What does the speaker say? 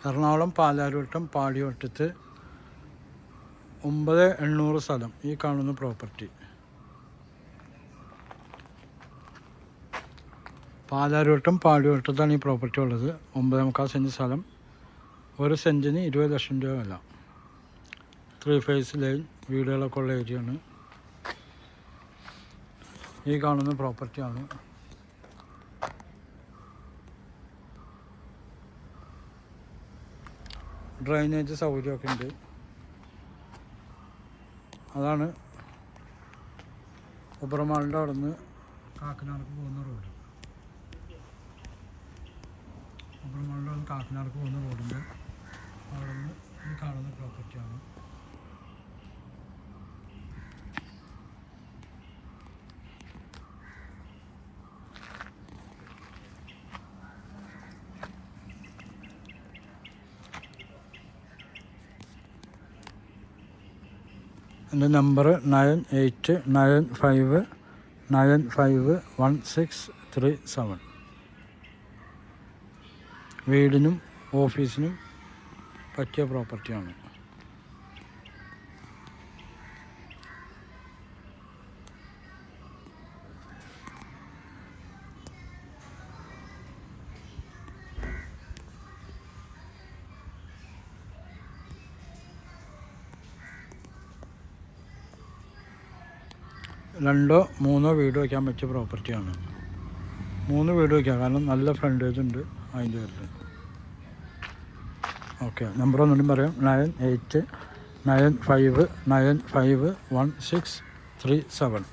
എറണാകുളം പാലാരിവട്ടം പാടിവട്ടത്ത് 9800 സ്ഥലം. ഈ കാണുന്ന പ്രോപ്പർട്ടി പാലാരിവട്ടം പാടിവട്ടത്താണ് ഈ പ്രോപ്പർട്ടി ഉള്ളത്. 9.25 സെൻറ്റ് സ്ഥലം, 1 സെൻറ്റിന് 20 ലക്ഷം രൂപ വില. 3 ഫേസ് ലൈൻ, വീടുകളൊക്കെ ഉള്ള ഏരിയയാണ്. ഈ കാണുന്ന പ്രോപ്പർട്ടിയാണ്. ഡ്രൈനേജ് സൗകര്യമൊക്കെ ഉണ്ട്. അതാണ് ഒബ്രമാളിൻ്റെ അവിടെ നിന്ന് കാക്കനാടക്ക് പോകുന്ന റോഡ്. ഒബ്രമാളിൻ്റെ അവിടെ നിന്ന് കാക്കനാടക്ക് പോകുന്ന റോഡിൻ്റെ അവിടെ നിന്ന് ഈ കാണുന്ന പ്രോപ്പർട്ടിയാണ്. എൻ്റെ നമ്പർ 9895951637. വീടിനും ഓഫീസിനും പറ്റിയ പ്രോപ്പർട്ടിയാണ്. രണ്ടോ മൂന്നോ വീട് വയ്ക്കാൻ പറ്റിയ പ്രോപ്പർട്ടിയാണ്. 3 വീട് വയ്ക്കാം, കാരണം നല്ല ഫ്രണ്ടേജ് ഉണ്ട് അതിൻ്റെ പേരിൽ. ഓക്കെ, നമ്പർ ഒന്നുകൂടി പറയാം. 9895951637.